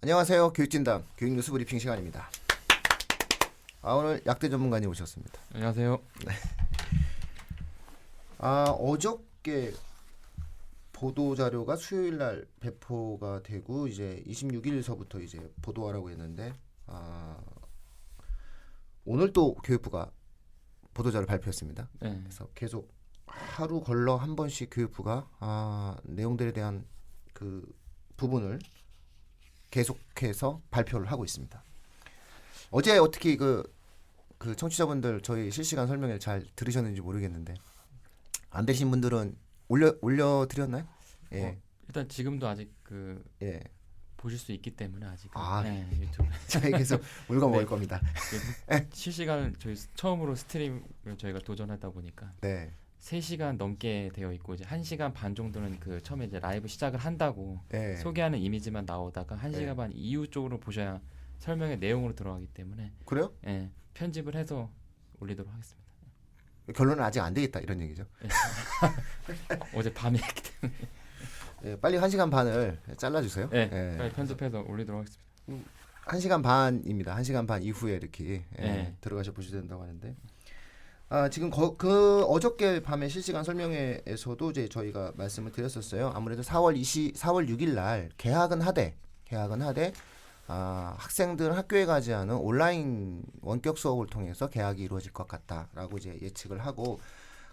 안녕하세요. 교육진담 교육뉴스 브리핑 시간입니다. 오늘 약대 전문가님 오셨습니다. 안녕하세요. 어저께 보도자료가 수요일날 배포가 되고 이제 26일서부터 이제 보도하라고 했는데 오늘 또 교육부가 보도자료 발표했습니다. 네. 그래서 계속 하루 걸러 한 번씩 교육부가 내용들에 대한 그 부분을 계속해서 발표를 하고 있습니다. 어제 어떻게 그 청취자분들 저희 실시간 설명회 잘 들으셨는지 모르겠는데 안 되신 분들은 올려드렸나요? 예. 일단 지금도 아직 예. 보실 수 있기 때문에 아직 유튜브 저희 계속 물건 먹을 겁니다. 실시간 저희 처음으로 스트림을 저희가 도전하다 보니까 네. 3시간 넘게 되어 있고 이제 1시간 반 정도는 처음에 이제 라이브 시작을 한다고 네. 소개하는 이미지만 나오다가 1시간 네. 반 이후 쪽으로 보셔야 설명의 내용으로 들어가기 때문에 그래요? 예, 편집을 해서 올리도록 하겠습니다. 결론은 아직 안 되겠다 이런 얘기죠. 어제 밤에 했기 때문에 예, 빨리 1시간 반을 잘라주세요. 네, 예. 빨리 편집해서 올리도록 하겠습니다. 1시간 반입니다. 1시간 반 이후에 이렇게 네. 들어가셔 보셔야 된다고 하는데 지금 어저께 밤에 실시간 설명회에서도 이제 저희가 말씀을 드렸었어요. 아무래도 4월 6일 날 개학은 하되 학생들은 학교에 가지 않은 온라인 원격 수업을 통해서 개학이 이루어질 것 같다라고 이제 예측을 하고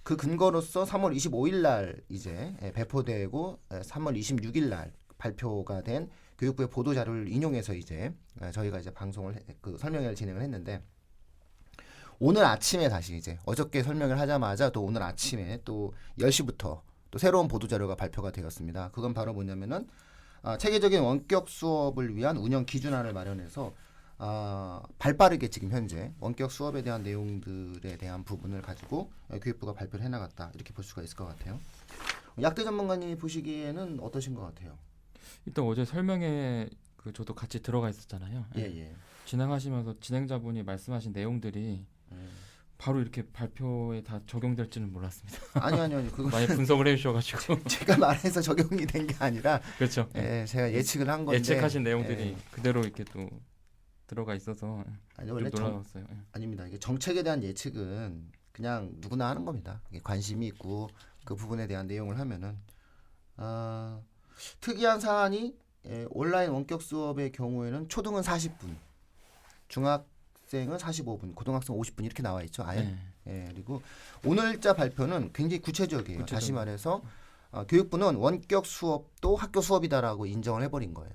그 근거로서 3월 25일 날 이제 배포되고 3월 26일 날 발표가 된 교육부의 보도 자료를 인용해서 이제 저희가 이제 방송을 설명회를 진행을 했는데 오늘 아침에 다시 이제 어저께 설명을 하자마자 또 오늘 아침에 또 10시부터 또 새로운 보도 자료가 발표가 되었습니다. 그건 바로 뭐냐면은 체계적인 원격 수업을 위한 운영 기준안을 마련해서 발빠르게 지금 현재 원격 수업에 대한 내용들에 대한 부분을 가지고 교육부가 발표를 해나갔다 이렇게 볼 수가 있을 것 같아요. 약대 전문가님이 보시기에는 어떠신 것 같아요? 일단 어제 설명회 저도 같이 들어가 있었잖아요. 예. 진행하시면서 진행자분이 말씀하신 내용들이 바로 이렇게 발표에 다 적용될지는 몰랐습니다. 아니 그거 많이 분석을 해주셔가지고 제가 말해서 적용이 된 게 아니라 그렇죠. 제가 예측을 한 건데 예측하신 내용들이 그대로 이렇게 또 들어가 있어서 원래 좀 놀라웠어요. 아닙니다. 이게 정책에 대한 예측은 그냥 누구나 하는 겁니다. 이게 관심이 있고 그 부분에 대한 내용을 하면은 특이한 사안이 온라인 원격 수업의 경우에는 초등은 40분, 중학생은 45분, 고등학생 50분 이렇게 나와 있죠. 아예. 그리고 오늘자 발표는 굉장히 구체적이에요. 다시 말해서 교육부는 원격 수업도 학교 수업이다라고 인정을 해버린 거예요.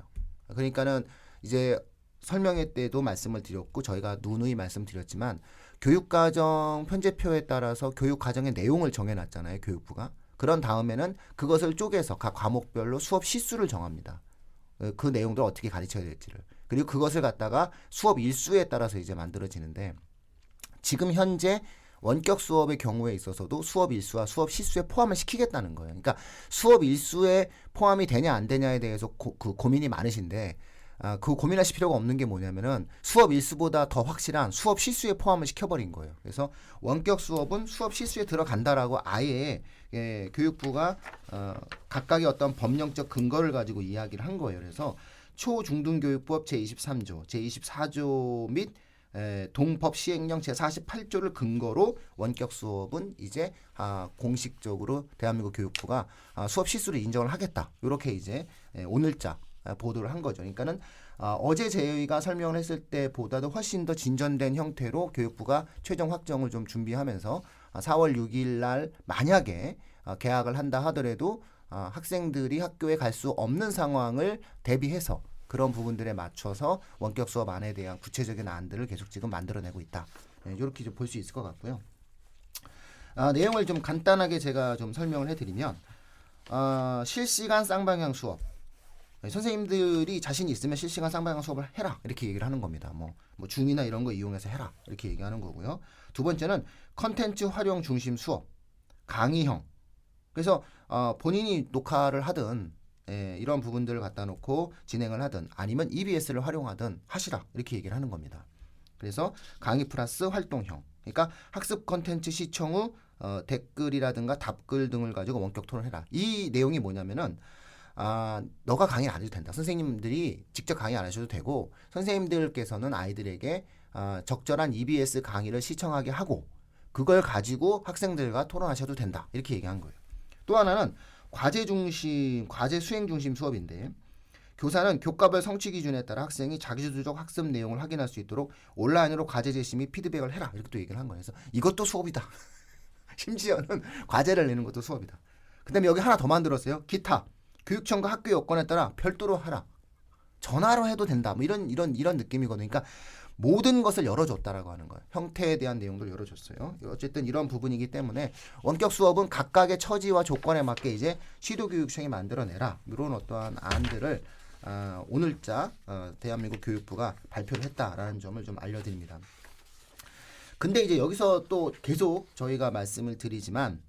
그러니까는 이제 설명회 때도 말씀을 드렸고 저희가 누누이 말씀드렸지만 교육과정 편제표에 따라서 교육과정의 내용을 정해놨잖아요. 교육부가. 그런 다음에는 그것을 쪼개서 각 과목별로 수업 시수를 정합니다. 그 내용들을 어떻게 가르쳐야 될지를. 그리고 그것을 갖다가 수업 일수에 따라서 이제 만들어지는데 지금 현재 원격 수업의 경우에 있어서도 수업 일수와 수업 시수에 포함을 시키겠다는 거예요. 그러니까 수업 일수에 포함이 되냐 안 되냐에 대해서 고민이 많으신데 그 고민하실 필요가 없는 게 뭐냐면은 수업 일수보다 더 확실한 수업 시수에 포함을 시켜버린 거예요. 그래서 원격 수업은 수업 시수에 들어간다라고 아예 교육부가 각각의 어떤 법령적 근거를 가지고 이야기를 한 거예요. 그래서 초중등교육법 제23조, 제24조 및 동법 시행령 제48조를 근거로 원격 수업은 이제 공식적으로 대한민국 교육부가 수업 시수를 인정을 하겠다. 이렇게 이제 오늘자 보도를 한 거죠. 그러니까는 어제 저희가 설명을 했을 때보다도 훨씬 더 진전된 형태로 교육부가 최종 확정을 좀 준비하면서 4월 6일 날 만약에 개학을 한다 하더라도 학생들이 학교에 갈 수 없는 상황을 대비해서 그런 부분들에 맞춰서 원격 수업 안에 대한 구체적인 안들을 계속 지금 만들어내고 있다. 이렇게 좀 볼 수 있을 것 같고요. 내용을 좀 간단하게 제가 좀 설명을 해드리면 실시간 쌍방향 수업. 선생님들이 자신이 있으면 실시간 쌍방향 수업을 해라 이렇게 얘기를 하는 겁니다. 뭐 줌이나 이런 거 이용해서 해라 이렇게 얘기하는 거고요. 두 번째는 컨텐츠 활용 중심 수업, 강의형. 그래서 본인이 녹화를 하든 이런 부분들을 갖다 놓고 진행을 하든 아니면 EBS를 활용하든 하시라 이렇게 얘기를 하는 겁니다. 그래서 강의 플러스 활동형. 그러니까 학습 컨텐츠 시청 후 댓글이라든가 답글 등을 가지고 원격 토론해라. 이 내용이 뭐냐면은 너가 강의 안 해도 된다. 선생님들이 직접 강의 안 하셔도 되고 선생님들께서는 아이들에게 적절한 EBS 강의를 시청하게 하고 그걸 가지고 학생들과 토론하셔도 된다. 이렇게 얘기한 거예요. 또 하나는 과제 수행 중심 수업인데 교사는 교과별 성취 기준에 따라 학생이 자기주도적 학습 내용을 확인할 수 있도록 온라인으로 과제 제시 및 피드백을 해라. 이렇게 또 얘기를 한 거예요. 그래서 이것도 수업이다. 심지어는 과제를 내는 것도 수업이다. 그다음에 여기 하나 더 만들었어요. 기타. 교육청과 학교 여건에 따라 별도로 하라. 전화로 해도 된다. 뭐 이런 느낌이거든요. 그러니까 모든 것을 열어줬다라고 하는 거예요. 형태에 대한 내용들 열어줬어요. 어쨌든 이런 부분이기 때문에 원격 수업은 각각의 처지와 조건에 맞게 이제 시도교육청이 만들어내라. 이런 어떠한 안들을 오늘자 대한민국 교육부가 발표를 했다라는 점을 좀 알려드립니다. 근데 이제 여기서 또 계속 저희가 말씀을 드리지만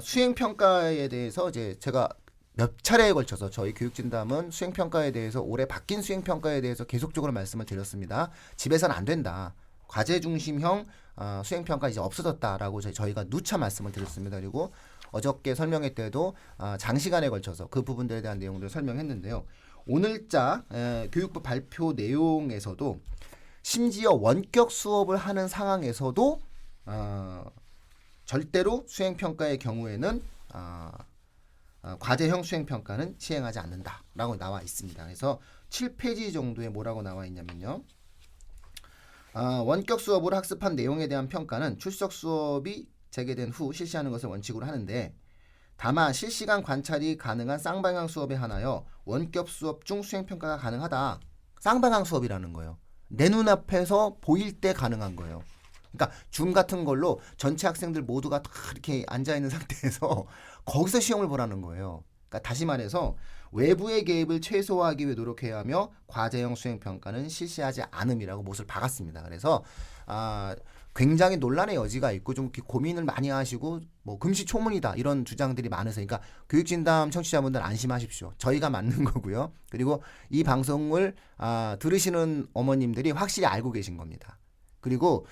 수행평가에 대해서 이제 제가 몇 차례에 걸쳐서 저희 교육진담은 수행평가에 대해서 올해 바뀐 수행평가에 대해서 계속적으로 말씀을 드렸습니다. 집에서는 안 된다. 과제 중심형 수행평가 이제 없어졌다라고 저희가 누차 말씀을 드렸습니다. 그리고 어저께 설명회 때도 장시간에 걸쳐서 그 부분들에 대한 내용들을 설명했는데요. 오늘자 교육부 발표 내용에서도 심지어 원격 수업을 하는 상황에서도 절대로 수행평가의 경우에는 과제형 수행평가는 시행하지 않는다라고 나와 있습니다. 그래서 7페이지 정도에 뭐라고 나와 있냐면요. 원격 수업으로 학습한 내용에 대한 평가는 출석 수업이 재개된 후 실시하는 것을 원칙으로 하는데 다만 실시간 관찰이 가능한 쌍방향 수업에 한하여 원격 수업 중 수행평가가 가능하다. 쌍방향 수업이라는 거예요. 내 눈앞에서 보일 때 가능한 거예요. 그러니까 줌 같은 걸로 전체 학생들 모두가 다 이렇게 앉아있는 상태에서 거기서 시험을 보라는 거예요. 그러니까 다시 말해서 외부의 개입을 최소화하기 위해 노력해야 하며 과제형 수행평가는 실시하지 않음이라고 못을 박았습니다. 그래서 굉장히 논란의 여지가 있고 좀 고민을 많이 하시고 뭐 금시초문이다 이런 주장들이 많으세요. 그러니까 교육진담 청취자분들 안심하십시오. 저희가 맞는 거고요. 그리고 이 방송을 들으시는 어머님들이 확실히 알고 계신 겁니다. 그리고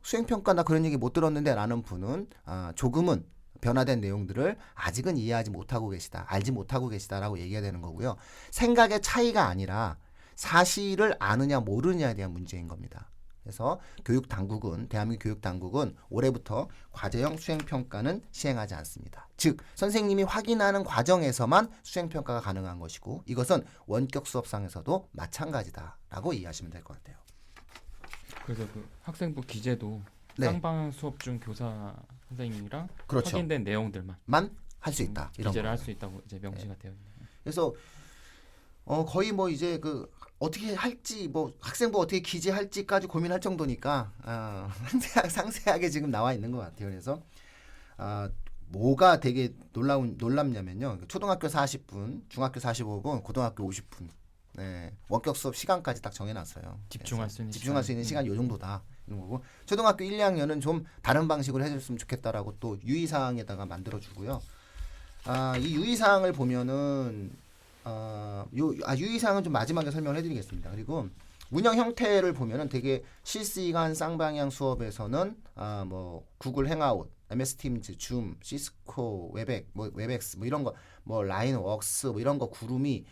수행평가 나 그런 얘기 못 들었는데 라는 분은 조금은 변화된 내용들을 아직은 이해하지 못하고 계시다. 알지 못하고 계시다라고 얘기해야 되는 거고요. 생각의 차이가 아니라 사실을 아느냐 모르느냐에 대한 문제인 겁니다. 그래서 대한민국 교육당국은 올해부터 과제형 수행평가는 시행하지 않습니다. 즉 선생님이 확인하는 과정에서만 수행평가가 가능한 것이고 이것은 원격 수업상에서도 마찬가지다라고 이해하시면 될 것 같아요. 그래서 그 학생부 기재도 네. 쌍방향 수업 중 교사 선생님이랑 그렇죠. 확인된 내용들만 할 수 있다. 이런 기재를 거예요. 할 수 있다고 이제 명시가 되어 있네요. 그래서 거의 뭐 이제 어떻게 할지 뭐 학생부 어떻게 기재할지까지 고민할 정도니까 상세하게 지금 나와 있는 것 같아요. 그래서 뭐가 되게 놀랍냐면요. 초등학교 40분, 중학교 45분, 고등학교 50분. 네, 원격 수업 시간까지 딱 정해놨어요. 집중할 수 있는 시간 요 정도다 이런 거고 초등학교 1, 2학년은 좀 다른 방식으로 해줬으면 좋겠다라고 또 유의사항에다가 만들어주고요. 이 유의사항을 보면은 유의사항은 좀 마지막에 설명을 해드리겠습니다. 그리고 운영 형태를 보면은 되게 실시간 쌍방향 수업에서는 뭐 구글 행아웃, MS 팀즈, 줌, 시스코, 웹엑스 뭐 이런 거, 뭐 라인웍스 뭐 이런 거 구름이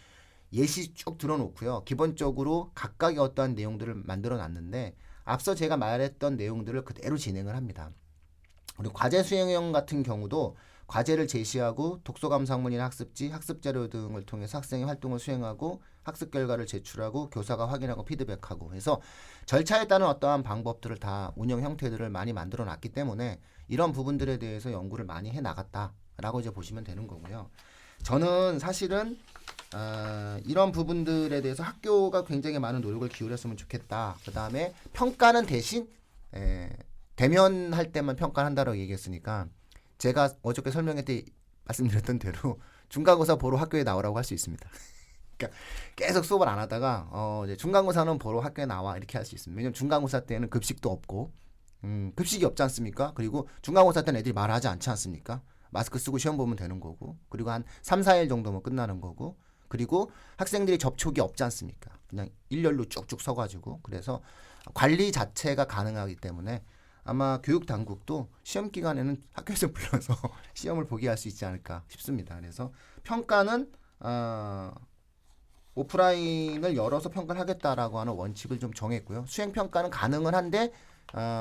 예시 쭉 들어놓고요. 기본적으로 각각의 어떠한 내용들을 만들어놨는데 앞서 제가 말했던 내용들을 그대로 진행을 합니다. 그리고 과제 수행형 같은 경우도 과제를 제시하고 독서감상문이나 학습지, 학습자료 등을 통해서 학생의 활동을 수행하고 학습 결과를 제출하고 교사가 확인하고 피드백하고 해서 절차에 따른 어떠한 방법들을 다 운영 형태들을 많이 만들어놨기 때문에 이런 부분들에 대해서 연구를 많이 해나갔다라고 이제 보시면 되는 거고요. 저는 사실은 이런 부분들에 대해서 학교가 굉장히 많은 노력을 기울였으면 좋겠다. 그 다음에 평가는 대신 대면할 때만 평가를 한다고 얘기했으니까 제가 어저께 설명회 때 말씀드렸던 대로 중간고사 보러 학교에 나오라고 할 수 있습니다. 그러니까 계속 수업을 안 하다가 이제 중간고사는 보러 학교에 나와 이렇게 할 수 있습니다. 왜냐면 중간고사 때는 급식도 없고 급식이 없지 않습니까? 그리고 중간고사 때는 애들이 말하지 않지 않습니까? 마스크 쓰고 시험 보면 되는 거고 그리고 한 3, 4일 정도면 끝나는 거고 그리고 학생들이 접촉이 없지 않습니까? 그냥 일렬로 쭉쭉 서가지고 그래서 관리 자체가 가능하기 때문에 아마 교육당국도 시험 기간에는 학교에서 불러서 시험을 보게 할 수 있지 않을까 싶습니다. 그래서 평가는 오프라인을 열어서 평가를 하겠다라고 하는 원칙을 좀 정했고요. 수행 평가는 가능은 한데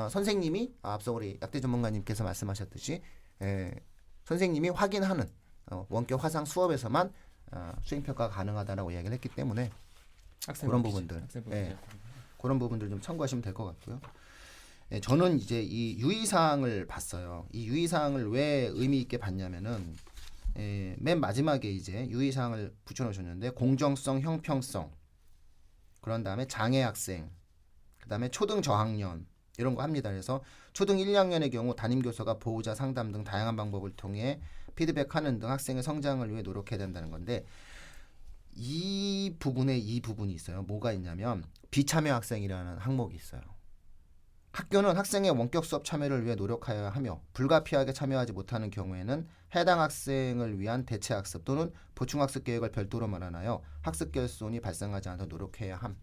선생님이 앞서 우리 약대 전문가님께서 말씀하셨듯이 선생님이 확인하는 원격 화상 수업에서만 수행 평가가 가능하다라고 이야기를 했기 때문에 그런 부분들, 그런 부분들 좀 참고하시면 될 것 같고요. 저는 이제 이 유의사항을 봤어요. 이 유의사항을 왜 의미 있게 봤냐면은 맨 마지막에 이제 유의사항을 붙여놓으셨는데 공정성, 형평성, 그런 다음에 장애 학생, 그 다음에 초등 저학년 이런 거 합니다. 그래서 초등 1, 2학년의 경우 담임 교사가 보호자 상담 등 다양한 방법을 통해 피드백하는 등 학생의 성장을 위해 노력해야 된다는 건데 이 부분에 이 부분이 있어요. 뭐가 있냐면 비참여 학생이라는 항목이 있어요. 학교는 학생의 원격 수업 참여를 위해 노력하여야 하며 불가피하게 참여하지 못하는 경우에는 해당 학생을 위한 대체 학습 또는 보충 학습 계획을 별도로 마련하여 학습 결손이 발생하지 않도록 노력해야 함.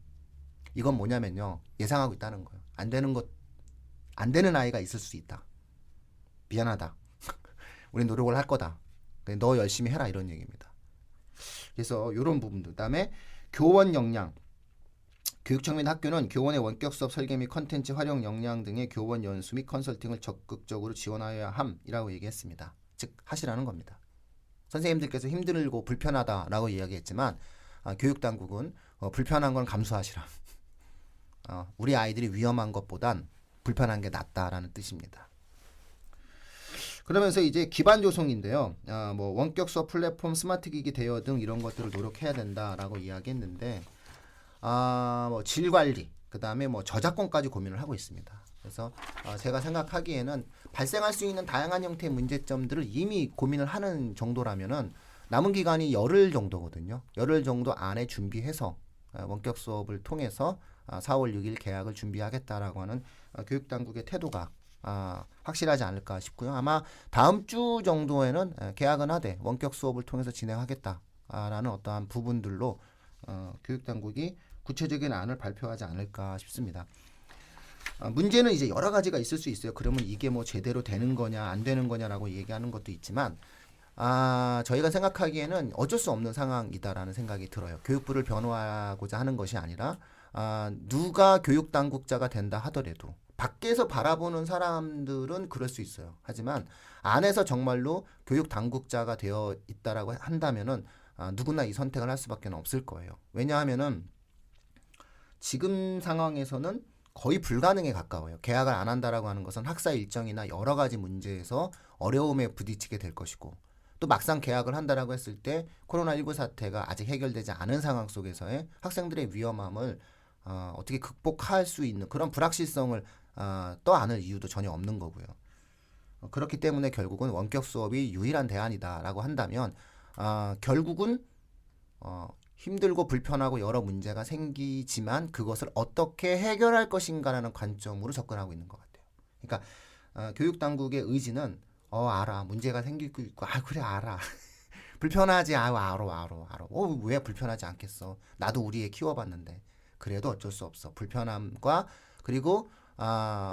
이건 뭐냐면요. 예상하고 있다는 거예요. 안 되는 아이가 있을 수 있다. 미안하다. 우린 노력을 할 거다. 너 열심히 해라 이런 얘기입니다. 그래서 이런 부분들. 그다음에 교원 역량. 교육청 및 학교는 교원의 원격 수업 설계 및 컨텐츠 활용 역량 등의 교원 연수 및 컨설팅을 적극적으로 지원하여야 함이라고 얘기했습니다. 즉 하시라는 겁니다. 선생님들께서 힘들고 불편하다라고 이야기했지만 교육당국은 불편한 건 감수하시라. 우리 아이들이 위험한 것보단 불편한 게 낫다라는 뜻입니다. 그러면서 이제 기반 조성인데요. 뭐 원격 수업 플랫폼, 스마트 기기 대여 등 이런 것들을 노력해야 된다라고 이야기했는데 뭐 질 관리, 그다음에 뭐 저작권까지 고민을 하고 있습니다. 그래서 제가 생각하기에는 발생할 수 있는 다양한 형태의 문제점들을 이미 고민을 하는 정도라면은 남은 기간이 열흘 정도거든요. 열흘 정도 안에 준비해서 원격 수업을 통해서 4월 6일 개학을 준비하겠다라고 하는 교육당국의 태도가 확실하지 않을까 싶고요. 아마 다음 주 정도에는 개학은 하되 원격 수업을 통해서 진행하겠다라는 어떠한 부분들로 교육당국이 구체적인 안을 발표하지 않을까 싶습니다. 문제는 이제 여러 가지가 있을 수 있어요. 그러면 이게 뭐 제대로 되는 거냐 안 되는 거냐라고 얘기하는 것도 있지만 저희가 생각하기에는 어쩔 수 없는 상황이다라는 생각이 들어요. 교육부를 변호하고자 하는 것이 아니라 누가 교육당국자가 된다 하더라도 밖에서 바라보는 사람들은 그럴 수 있어요. 하지만 안에서 정말로 교육당국자가 되어 있다라고 한다면은 누구나 이 선택을 할 수밖에 없을 거예요. 왜냐하면은 지금 상황에서는 거의 불가능에 가까워요. 개학을 안 한다라고 하는 것은 학사 일정이나 여러 가지 문제에서 어려움에 부딪히게 될 것이고 또 막상 개학을 한다라고 했을 때 코로나19 사태가 아직 해결되지 않은 상황 속에서의 학생들의 위험함을 어떻게 극복할 수 있는 그런 불확실성을 떠안을 이유도 전혀 없는 거고요. 그렇기 때문에 결국은 원격 수업이 유일한 대안이다라고 한다면 결국은 힘들고 불편하고 여러 문제가 생기지만 그것을 어떻게 해결할 것인가라는 관점으로 접근하고 있는 것 같아요. 그러니까 교육당국의 의지는 알아 문제가 생기고 있고 그래 알아 불편하지 알아 왜 불편하지 않겠어 나도 우리 애 키워봤는데 그래도 어쩔 수 없어 불편함과 그리고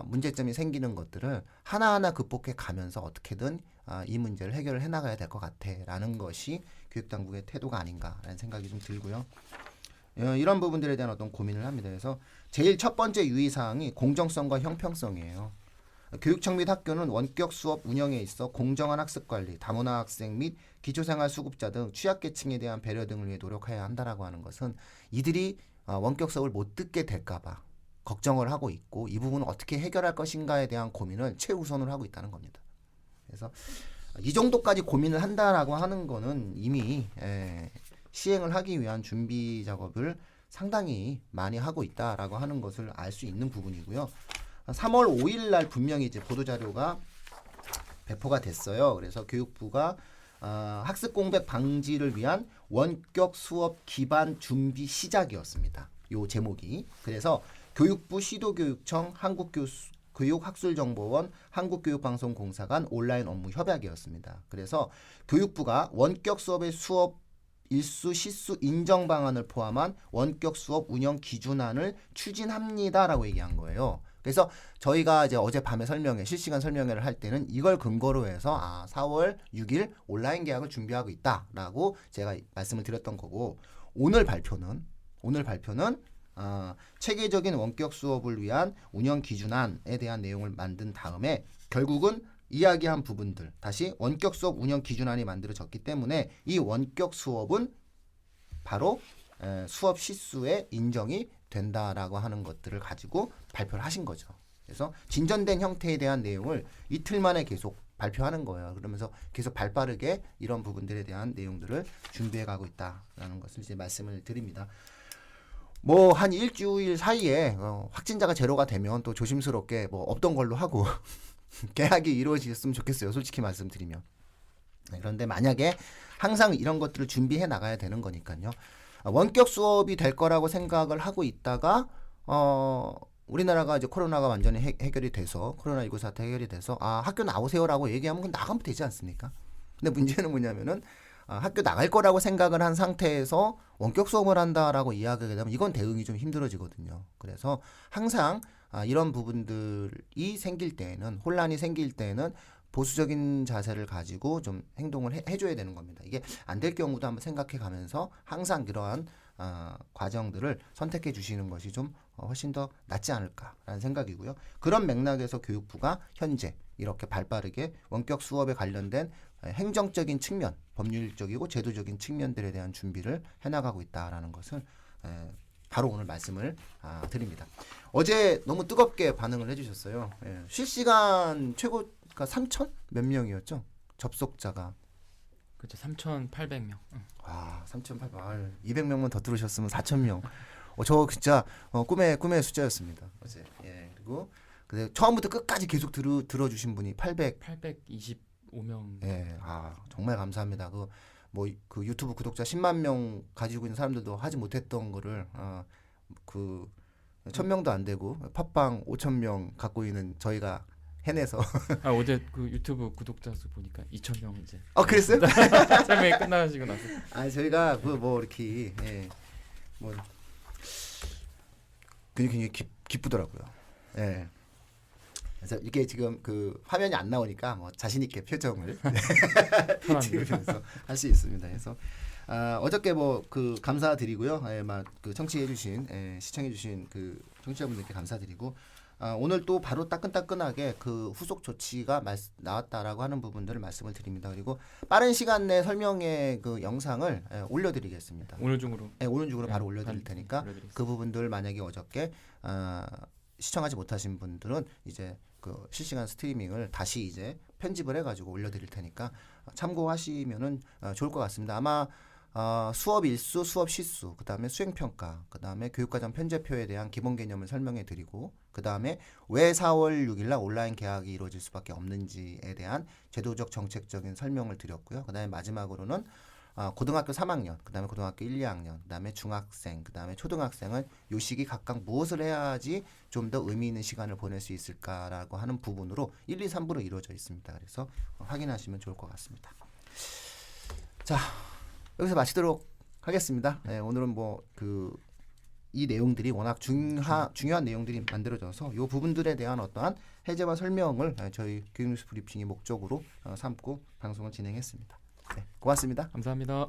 문제점이 생기는 것들을 하나하나 극복해 가면서 어떻게든 이 문제를 해결을 해나가야 될 것 같아라는 것이 교육당국의 태도가 아닌가라는 생각이 좀 들고요. 이런 부분들에 대한 어떤 고민을 합니다. 그래서 제일 첫 번째 유의사항이 공정성과 형평성이에요. 교육청 및 학교는 원격 수업 운영에 있어 공정한 학습 관리, 다문화 학생 및 기초생활 수급자 등 취약계층에 대한 배려 등을 위해 노력해야 한다라고 하는 것은 이들이 원격 수업을 못 듣게 될까봐 걱정을 하고 있고 이 부분을 어떻게 해결할 것인가에 대한 고민을 최우선으로 하고 있다는 겁니다. 그래서 이 정도까지 고민을 한다라고 하는 거는 이미 시행을 하기 위한 준비 작업을 상당히 많이 하고 있다라고 하는 것을 알 수 있는 부분이고요. 3월 5일 날 분명히 이제 보도자료가 배포가 됐어요. 그래서 교육부가 학습 공백 방지를 위한 원격 수업 기반 준비 시작이었습니다. 요 제목이. 그래서 교육부, 시도교육청, 한국교육학술정보원, 한국교육방송공사 간 온라인 업무 협약이었습니다. 그래서 교육부가 원격 수업의 수업 일수, 시수 인정 방안을 포함한 원격 수업 운영 기준안을 추진합니다라고 얘기한 거예요. 그래서 저희가 이제 어젯밤에 실시간 설명회를 할 때는 이걸 근거로 해서 4월 6일 온라인 계약을 준비하고 있다라고 제가 말씀을 드렸던 거고, 오늘 발표는 체계적인 원격 수업을 위한 운영 기준안에 대한 내용을 만든 다음에 결국은 이야기한 부분들 다시 원격 수업 운영 기준안이 만들어졌기 때문에 이 원격 수업은 바로 수업 시수에 인정이 된다라고 하는 것들을 가지고 발표를 하신 거죠. 그래서 진전된 형태에 대한 내용을 이틀 만에 계속 발표하는 거예요. 그러면서 계속 발빠르게 이런 부분들에 대한 내용들을 준비해 가고 있다라는 것을 이제 말씀을 드립니다. 뭐 한 일주일 사이에 확진자가 제로가 되면 또 조심스럽게 뭐 없던 걸로 하고 계약이 이루어졌으면 좋겠어요. 솔직히 말씀드리면. 그런데 만약에 항상 이런 것들을 준비해 나가야 되는 거니까요. 원격 수업이 될 거라고 생각을 하고 있다가 우리나라가 이제 코로나가 완전히 해결이 돼서 코로나19 사태 해결이 돼서 학교 나오세요라고 얘기하면 그건 나가면 되지 않습니까? 근데 문제는 뭐냐면은 학교 나갈 거라고 생각을 한 상태에서 원격 수업을 한다라고 이야기하게 되면 이건 대응이 좀 힘들어지거든요. 그래서 항상 이런 부분들이 생길 때에는 혼란이 생길 때에는 보수적인 자세를 가지고 좀 행동을 해줘야 되는 겁니다. 이게 안 될 경우도 한번 생각해 가면서 항상 그러한 과정들을 선택해 주시는 것이 좀 훨씬 더 낫지 않을까라는 생각이고요. 그런 맥락에서 교육부가 현재 이렇게 발빠르게 원격 수업에 관련된 행정적인 측면, 법률적이고 제도적인 측면들에 대한 준비를 해나가고 있다라는 것을 바로 오늘 말씀을 드립니다. 어제 너무 뜨겁게 반응을 해주셨어요. 실시간 최고가 3,000 몇 명이었죠? 접속자가. 그렇죠. 3,800명. 와, 3,800. 200명만 더 들으셨으면 4,000명. 저 진짜 꿈의 숫자였습니다. 어제. 그리고 처음부터 끝까지 계속 들어주신 분이 825명. 정말 감사합니다. 그 유튜브 구독자 10만 명 가지고 있는 사람들도 하지 못했던 거를 1,000명도 안 되고 팟빵 5,000명 갖고 있는 저희가 해내서 어제 그 유튜브 구독자 수 보니까 2,000명 이제. 그랬어요? 설명이 끝나시고 나서. 저희가 이렇게 굉장히 기쁘더라고요. 그래서 이게 지금 그 화면이 안 나오니까 자신 있게 표정을 지으면서 할 수 있습니다. 그래서 어저께 그 감사드리고요. 그 청취해주신 시청해주신 그 청취자분들께 감사드리고 오늘 또 바로 따끈따끈하게 그 후속 조치가 나왔다라고 하는 부분들을 말씀을 드립니다. 그리고 빠른 시간 내 설명의 그 영상을 올려드리겠습니다. 오늘 중으로. 오늘 중으로 바로 올려드릴 테니까 그 부분들 만약에 어저께 시청하지 못하신 분들은 이제 그 실시간 스트리밍을 다시 이제 편집을 해가지고 올려드릴 테니까 참고하시면은 좋을 것 같습니다. 아마 수업 일수, 수업 시수, 그 다음에 수행평가, 그 다음에 교육과정 편제표에 대한 기본 개념을 설명해 드리고, 그 다음에 왜 4월 6일날 온라인 개학이 이루어질 수밖에 없는지에 대한 제도적 정책적인 설명을 드렸고요. 그 다음에 마지막으로는 고등학교 3학년, 그 다음에 고등학교 1, 2학년, 그 다음에 중학생, 그 다음에 초등학생은 요 시기 각각 무엇을 해야지 좀 더 의미 있는 시간을 보낼 수 있을까라고 하는 부분으로 1, 2, 3부로 이루어져 있습니다. 그래서 확인하시면 좋을 것 같습니다. 자, 여기서 마치도록 하겠습니다. 오늘은 이 내용들이 워낙 중요한 내용들이 만들어져서 이 부분들에 대한 어떠한 해제와 설명을 저희 교육뉴스 브리핑의 목적으로 삼고 방송을 진행했습니다. 고맙습니다. 감사합니다.